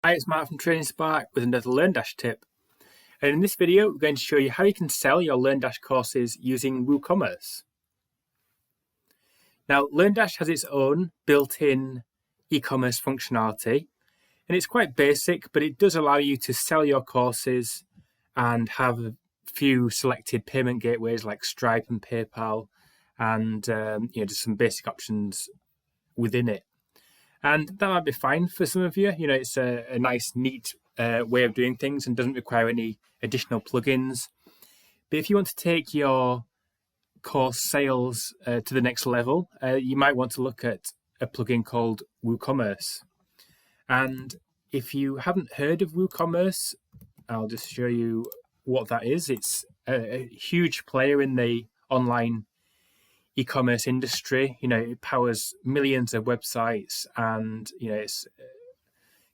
Hi, it's Mark from Training Spark with another LearnDash tip. And in this video, we're going to show you how you can sell your LearnDash courses using WooCommerce. Now, LearnDash has its own built-in e-commerce functionality, and it's quite basic, but it does allow you to sell your courses and have a few selected payment gateways like Stripe and PayPal, and just some basic options within it. And that might be fine for some of you. It's a nice, neat way of doing things and doesn't require any additional plugins. But if you want to take your course sales to the next level, you might want to look at a plugin called WooCommerce. And if you haven't heard of WooCommerce, I'll just show you what that is. It's a huge player in the online e-commerce industry. It powers millions of websites, and it's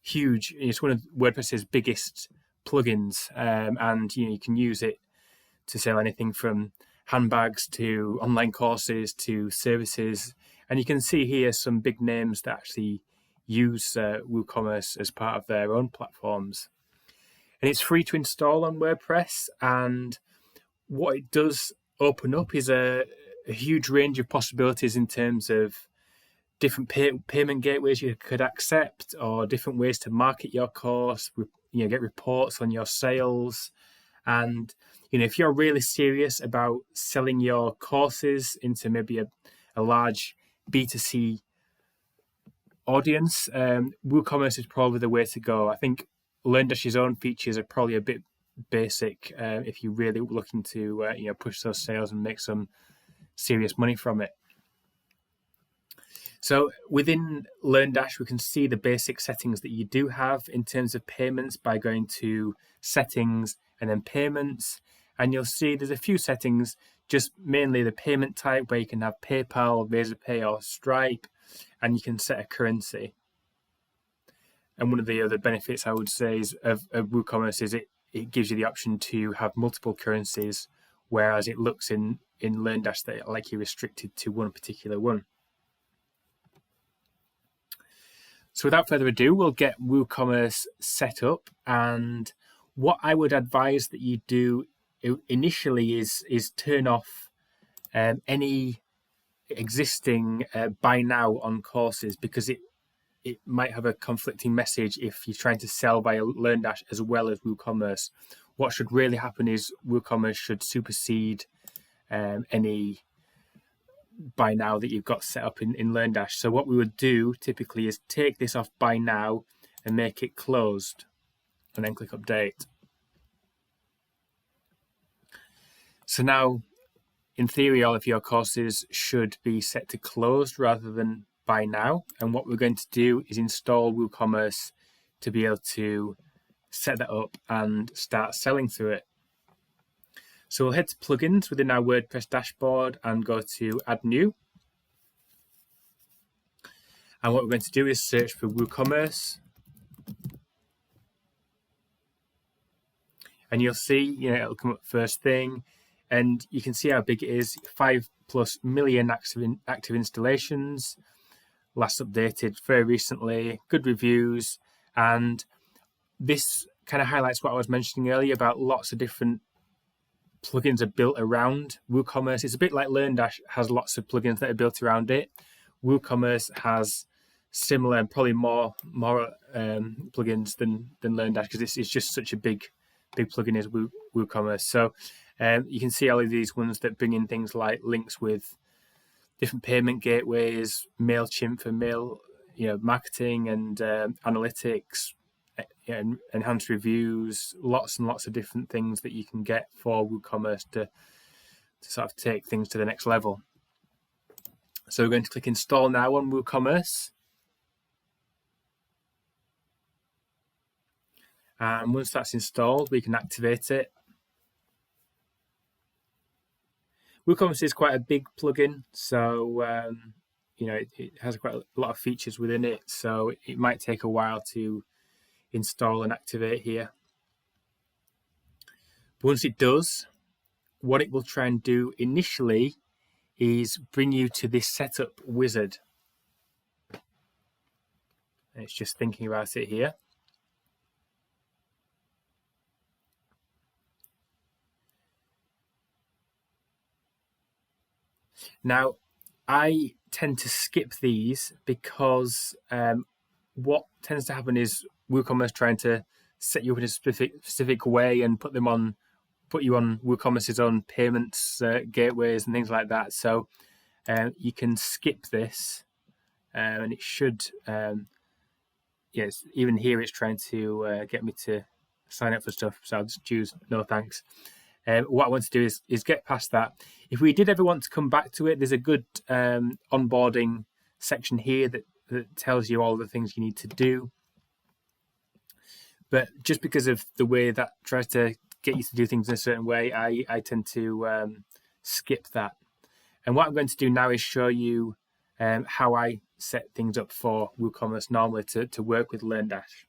huge. It's one of WordPress's biggest plugins, and you can use it to sell anything from handbags to online courses to services. And you can see here some big names that actually use WooCommerce as part of their own platforms. And it's free to install on WordPress, and what it does open up is a huge range of possibilities in terms of different payment gateways you could accept, or different ways to market your course, get reports on your sales. And if you're really serious about selling your courses into maybe a large B2C audience, WooCommerce is probably the way to go. I think LearnDash's own features are probably a bit basic if you're really looking to push those sales and make some serious money from it. So within LearnDash, we can see the basic settings that you do have in terms of payments by going to settings and then payments. And you'll see there's a few settings, just mainly the payment type, where you can have PayPal, Razorpay or Stripe, and you can set a currency. And one of the other benefits I would say is of WooCommerce is it gives you the option to have multiple currencies, whereas it looks in LearnDash that like you're restricted to one particular one. So without further ado, we'll get WooCommerce set up. And what I would advise that you do initially is turn off any existing buy now on courses, because it might have a conflicting message if you're trying to sell via LearnDash as well as WooCommerce. What should really happen is WooCommerce should supersede any buy now that you've got set up in LearnDash. So what we would do typically is take this off buy now and make it closed, and then click update. So now, in theory, all of your courses should be set to closed rather than buy now. And what we're going to do is install WooCommerce to be able to set that up and start selling through it. So we'll head to plugins within our WordPress dashboard and go to add new. And what we're going to do is search for WooCommerce. And you'll see, it'll come up first thing, and you can see how big it is. 5+ million active installations, last updated very recently, good reviews. And this kind of highlights what I was mentioning earlier about lots of different plugins are built around WooCommerce. It's a bit like LearnDash has lots of plugins that are built around it. WooCommerce has similar and probably more plugins than LearnDash, because it's just such a big plugin as WooCommerce. So you can see all of these ones that bring in things like links with different payment gateways, MailChimp for mail, marketing and analytics, enhanced reviews, lots and lots of different things that you can get for WooCommerce to sort of take things to the next level. So we're going to click install now on WooCommerce. And once that's installed, we can activate it. WooCommerce is quite a big plugin, so it has quite a lot of features within it, so it might take a while to install and activate here. But once it does, what it will try and do initially is bring you to this setup wizard. And it's just thinking about it here. Now, I tend to skip these because what tends to happen is WooCommerce trying to set you up in a specific way and put you on WooCommerce's own payments gateways and things like that. So you can skip this, and it should. Yes, even here it's trying to get me to sign up for stuff. So I'll just choose no thanks. What I want to do is get past that. If we did ever want to come back to it, there's a good onboarding section here that tells you all the things you need to do. But just because of the way that tries to get you to do things in a certain way, I tend to skip that. And what I'm going to do now is show you how I set things up for WooCommerce normally to work with LearnDash.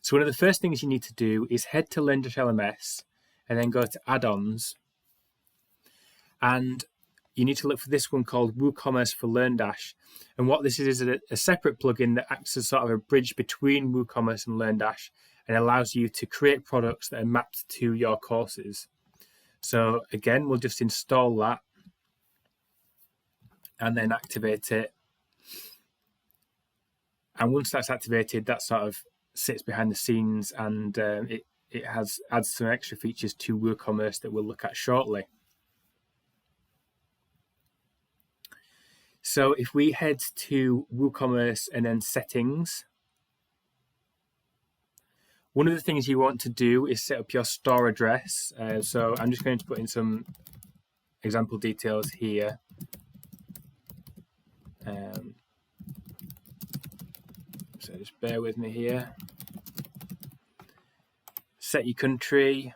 So one of the first things you need to do is head to LearnDash LMS and then go to add-ons. And you need to look for this one called WooCommerce for LearnDash. And what this is a separate plugin that acts as sort of a bridge between WooCommerce and LearnDash and allows you to create products that are mapped to your courses. So again, we'll just install that and then activate it. And once that's activated, that sort of sits behind the scenes, and it adds some extra features to WooCommerce that we'll look at shortly. So if we head to WooCommerce and then settings, one of the things you want to do is set up your store address. So I'm just going to put in some example details here. So just bear with me here. Set your country.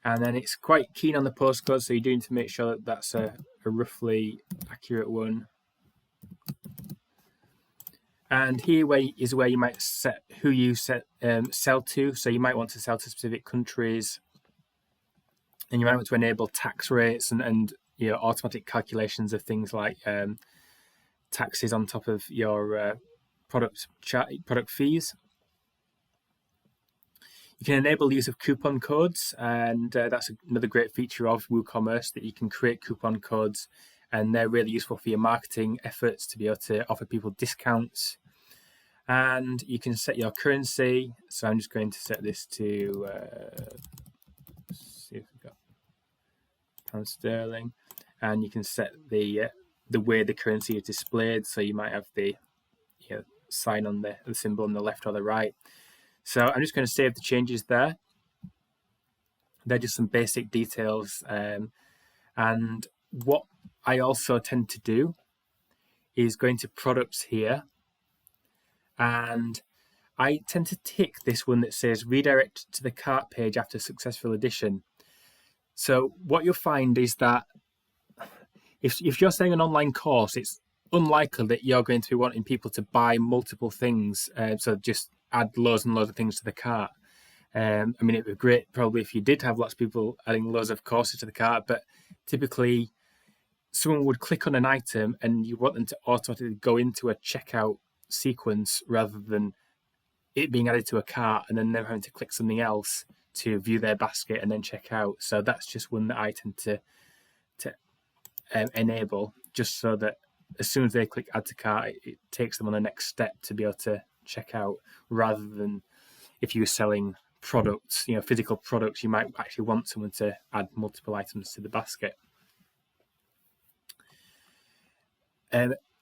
And then it's quite keen on the postcode, so you do need to make sure that that's a roughly accurate one. And here is where you might set who you sell to. So you might want to sell to specific countries, and you might want to enable tax rates and automatic calculations of things like taxes on top of your product fees. You can enable the use of coupon codes, and that's another great feature of WooCommerce, that you can create coupon codes, and they're really useful for your marketing efforts to be able to offer people discounts. And you can set your currency. So I'm just going to set this to see if we've got pound sterling, and you can set the way the currency is displayed. So you might have the sign on the symbol on the left or the right. So I'm just going to save the changes there. They're just some basic details. And what I also tend to do is go into products here, and I tend to tick this one that says redirect to the cart page after successful addition. So what you'll find is that if you're selling an online course, it's unlikely that you're going to be wanting people to buy multiple things. So just add loads and loads of things to the cart. I mean, it would be great probably if you did have lots of people adding loads of courses to the cart, but typically someone would click on an item and you want them to automatically go into a checkout sequence rather than it being added to a cart and then them having to click something else to view their basket and then check out. So that's just one that I tend to enable, just so that as soon as they click add to cart, it takes them on the next step to be able to check out, rather than if you were selling products, physical products, you might actually want someone to add multiple items to the basket.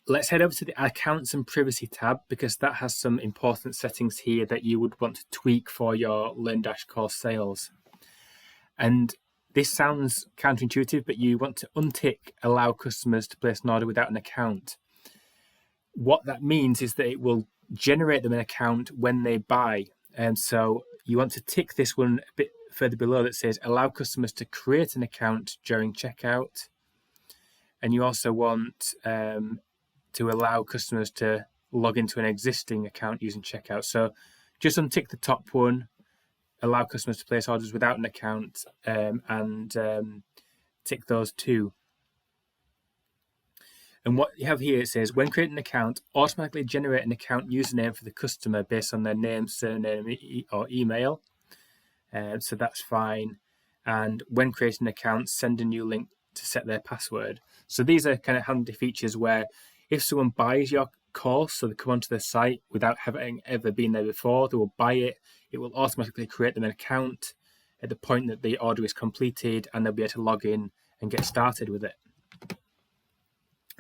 Let's head over to the Accounts and Privacy tab, because that has some important settings here that you would want to tweak for your LearnDash course sales. And this sounds counterintuitive, but you want to untick allow customers to place an order without an account. What that means is that it will generate them an account when they buy. And so you want to tick this one a bit further below that says allow customers to create an account during checkout. And you also want to allow customers to log into an existing account using checkout. So just untick the top one, allow customers to place orders without an account, and tick those two. And what you have here, it says, when creating an account, automatically generate an account username for the customer based on their name, surname, or email. so that's fine. And when creating an account, send a new link to set their password. So these are kind of handy features where if someone buys your course, so they come onto the site without having ever been there before, they will buy it. It will automatically create them an account at the point that the order is completed, and they'll be able to log in and get started with it.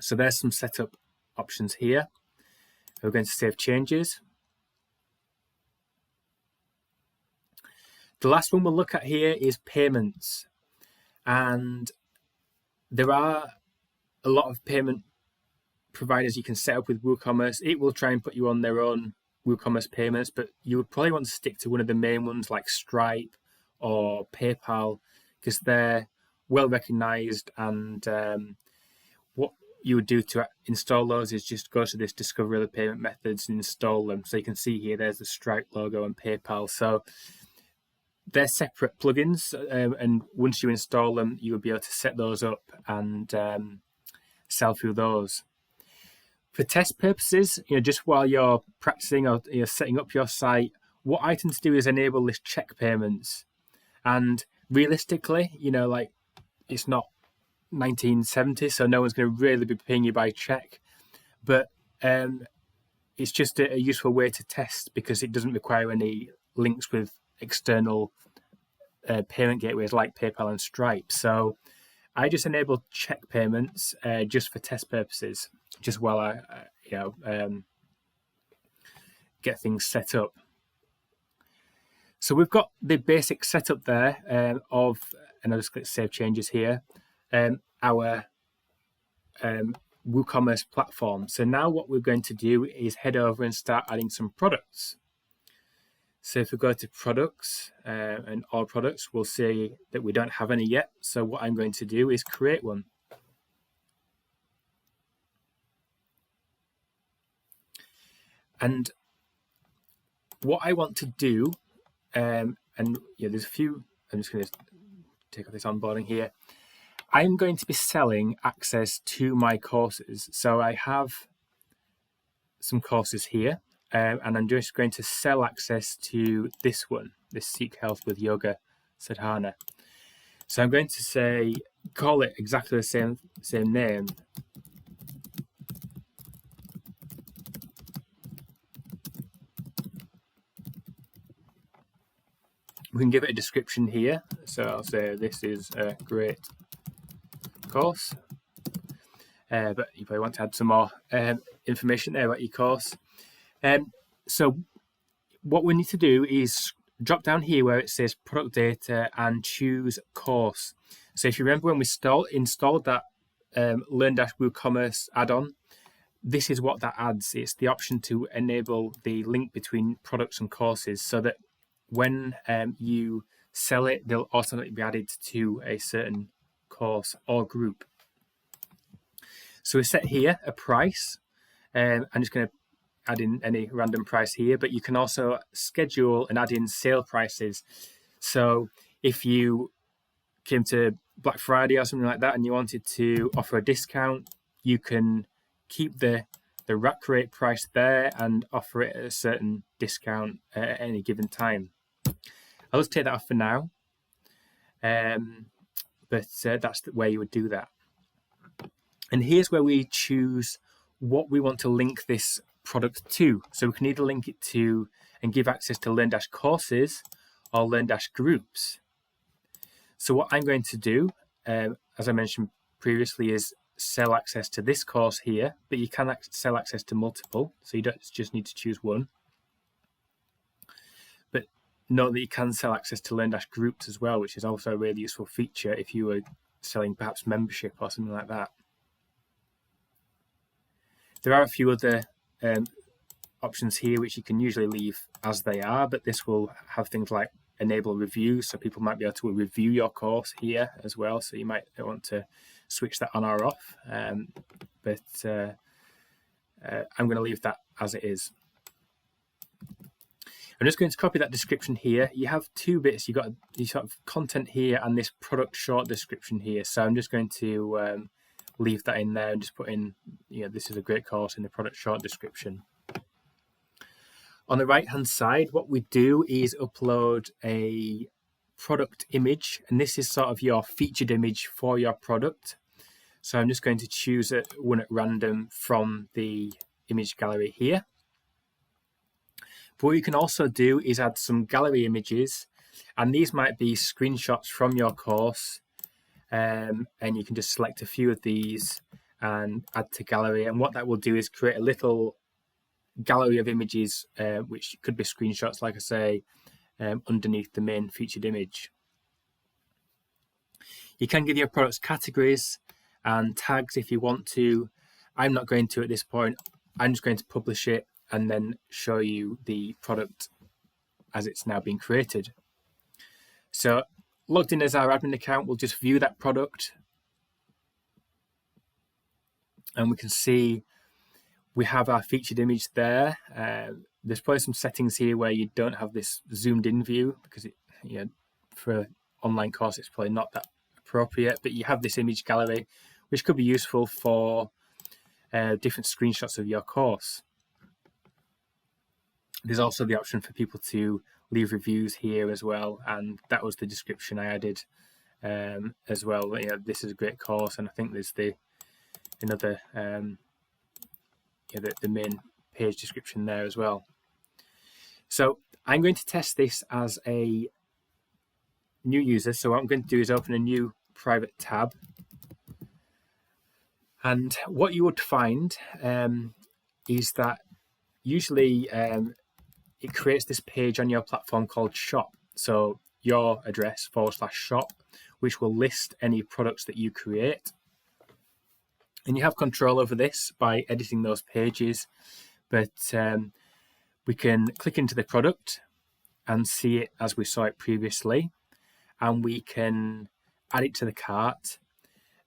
So there's some setup options here. We're going to save changes. The last one we'll look at here is payments. And there are a lot of payment providers you can set up with WooCommerce. It will try and put you on their own WooCommerce payments, but you would probably want to stick to one of the main ones like Stripe or PayPal, because they're well recognized. And what you would do to install those is just go to this discover other payment methods and install them. So you can see here there's the Stripe logo and PayPal. So they're separate plugins, and once you install them, you will be able to set those up and sell through those. For test purposes, just while you're practicing or you're setting up your site, what I tend to do is enable this check payments. And realistically, like it's not 1970, so no one's going to really be paying you by check. But it's just a useful way to test because it doesn't require any links with external payment gateways like PayPal and Stripe. So I just enable check payments just for test purposes, just while I get things set up. So we've got the basic setup there and I'll just click Save Changes here, our WooCommerce platform. So now what we're going to do is head over and start adding some products. So if we go to products and all products, we'll see that we don't have any yet. So what I'm going to do is create one. And what I want to do, there's a few, I'm just going to take off this onboarding here. I'm going to be selling access to my courses. So I have some courses here. And I'm just going to sell access to this one, this Seek Health with Yoga Sadhana. So I'm going to call it exactly the same name. We can give it a description here. So I'll say this is a great course. But you probably want to add some more information there about your course. So what we need to do is drop down here where it says product data and choose course. So if you remember when we installed that LearnDash WooCommerce add-on, this is what that adds. It's the option to enable the link between products and courses so that when you sell it, they'll automatically be added to a certain course or group. So we set here a price. I'm just going to add in any random price here, but you can also schedule and add in sale prices. So if you came to Black Friday or something like that and you wanted to offer a discount, you can keep the rack rate price there and offer it at a certain discount at any given time. I'll just take that off for now, but that's the way you would do that. And here's where we choose what we want to link this product to. So we can either link it to and give access to LearnDash Courses or LearnDash Groups. So what I'm going to do, as I mentioned previously, is sell access to this course here, but you can sell access to multiple, so you don't just need to choose one. But note that you can sell access to LearnDash Groups as well, which is also a really useful feature if you were selling perhaps membership or something like that. There are a few other options here which you can usually leave as they are, but this will have things like enable reviews, so people might be able to review your course here as well, so you might want to switch that on or off, but I'm going to leave that as it is. I'm just going to copy that description here. You have two bits. You've got the sort of content here and this product short description here, so I'm just going to leave that in there and just put in, this is a great course in the product short description. On the right hand side, what we do is upload a product image, and this is sort of your featured image for your product. So I'm just going to choose one at random from the image gallery here. But what you can also do is add some gallery images, and these might be screenshots from your course, and you can just select a few of these and add to gallery. And what that will do is create a little gallery of images, which could be screenshots, like I say, underneath the main featured image. You can give your products categories and tags if you want to. I'm not going to at this point. I'm just going to publish it and then show you the product as it's now been created. So logged in as our admin account, we'll just view that product, and we can see we have our featured image there. There's probably some settings here where you don't have this zoomed in view, because for an online course it's probably not that appropriate, but you have this image gallery which could be useful for different screenshots of your course. There's also the option for people to leave reviews here as well, and that was the description I added as well. This is a great course, and I think there's the main page description there as well. So I'm going to test this as a new user. So what I'm going to do is open a new private tab, and what you would find is that usually it creates this page on your platform called shop. So your address /shop, which will list any products that you create. And you have control over this by editing those pages, but we can click into the product and see it as we saw it previously, and we can add it to the cart.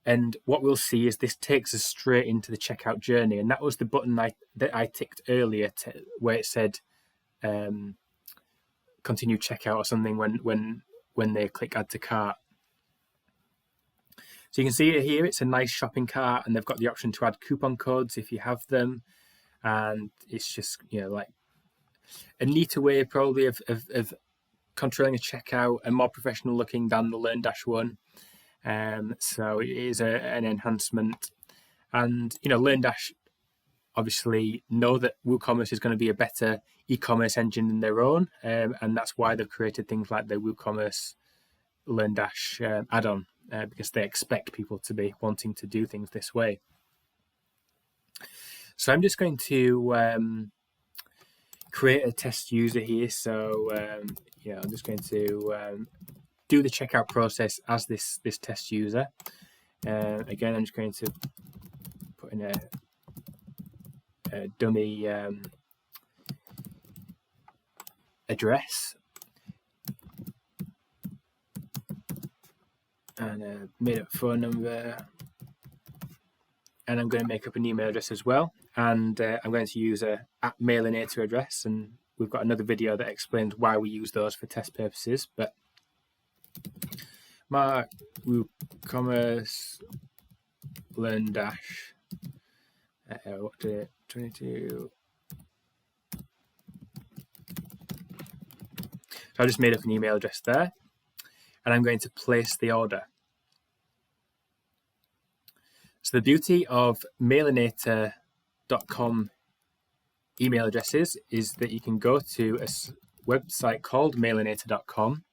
And what we'll see is this takes us straight into the checkout journey, and that was the button that I ticked earlier where it said continue checkout or something when they click add to cart. So you can see it here, it's a nice shopping cart, and they've got the option to add coupon codes if you have them. And it's just, like a neater way probably of controlling a checkout and more professional looking than the LearnDash one. So it is an enhancement. And, LearnDash obviously know that WooCommerce is going to be a better e-commerce engine than their own. And that's why they've created things like the WooCommerce LearnDash add-on. Because they expect people to be wanting to do things this way. So I'm just going to create a test user here. So I'm just going to do the checkout process as this test user. Again, I'm just going to put in a dummy address. And a made-up phone number, and I'm going to make up an email address as well. And I'm going to use a @mailinator address, and we've got another video that explains why we use those for test purposes. But my WooCommerce LearnDash 22. So I just made up an email address there, and I'm going to place the order. So the beauty of mailinator.com email addresses is that you can go to a website called mailinator.com,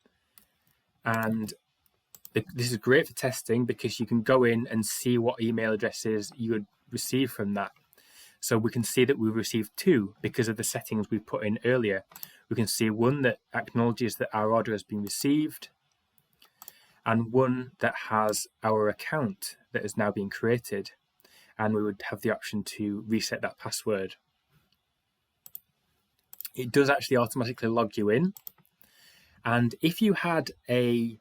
and this is great for testing because you can go in and see what email addresses you would receive from that. So we can see that we received 2 because of the settings we put in earlier. We can see one that acknowledges that our order has been received, and one that has our account that has now been created, and we would have the option to reset that password. It does actually automatically log you in, and if you had a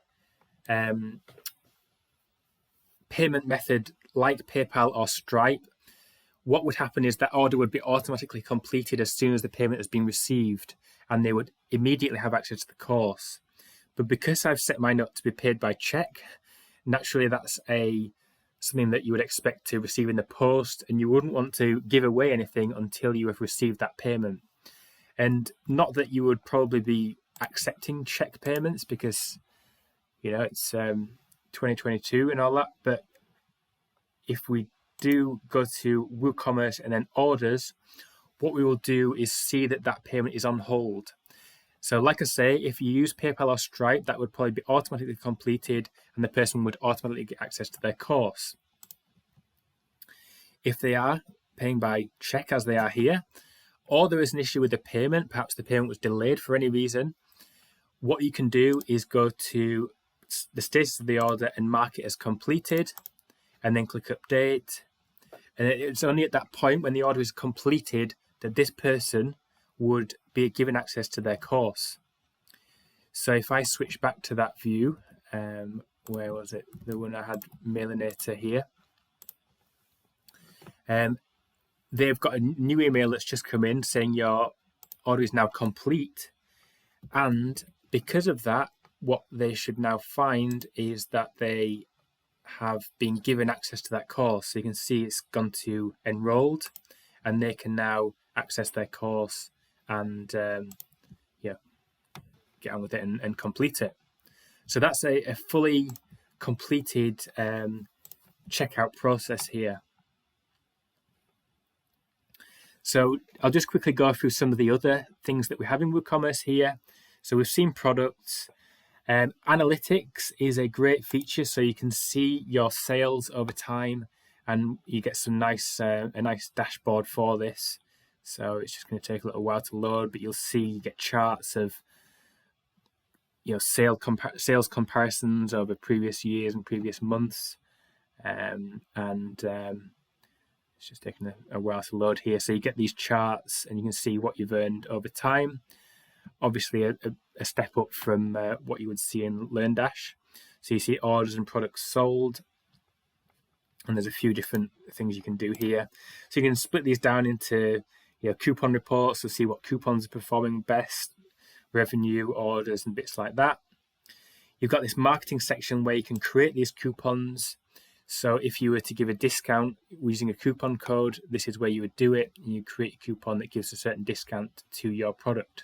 payment method like PayPal or Stripe, what would happen is that order would be automatically completed as soon as the payment has been received, and they would immediately have access to the course. But because I've set mine up to be paid by check, naturally that's something that you would expect to receive in the post, and you wouldn't want to give away anything until you have received that payment. And not that you would probably be accepting check payments, because it's 2022 and all that. But if we do go to WooCommerce and then orders, what we will do is see that payment is on hold. So like I say, if you use PayPal or Stripe, that would probably be automatically completed and the person would automatically get access to their course. If they are paying by check, as they are here, or there is an issue with the payment, perhaps the payment was delayed for any reason, what you can do is go to the status of the order and mark it as completed, and then click update. And it's only at that point when the order is completed that this person would be given access to their course. So if I switch back to that view, where was it? The one I had Mailinator here. They've got a new email that's just come in saying your order is now complete. And because of that, what they should now find is that they have been given access to that course. So you can see it's gone to enrolled, and they can now access their course and get on with it and complete it. So that's a fully completed checkout process here. So I'll just quickly go through some of the other things that we have in WooCommerce here. So we've seen products. Analytics is a great feature, so you can see your sales over time, and you get some nice a nice dashboard for this. So it's just going to take a little while to load, but you'll see you get charts of sales comparisons over previous years and previous months, it's just taking a while to load here. So you get these charts, and you can see what you've earned over time. Obviously, a step up from what you would see in LearnDash. So you see orders and products sold, and there's a few different things you can do here. So you can split these down into coupon reports to see what coupons are performing best, revenue, orders, and bits like that. You've got this marketing section where you can create these coupons. So if you were to give a discount using a coupon code, this is where you would do it, and you create a coupon that gives a certain discount to your product.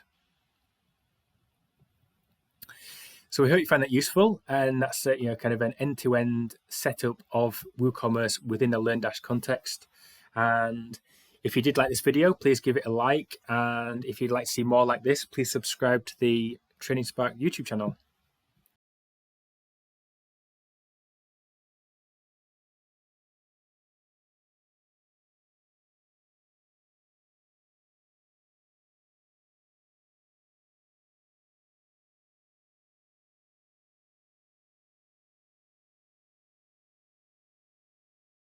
So we hope you find that useful, and that's kind of an end-to-end setup of WooCommerce within a LearnDash context. And if you did like this video, please give it a like, and if you'd like to see more like this, please subscribe to the Training Spark YouTube channel.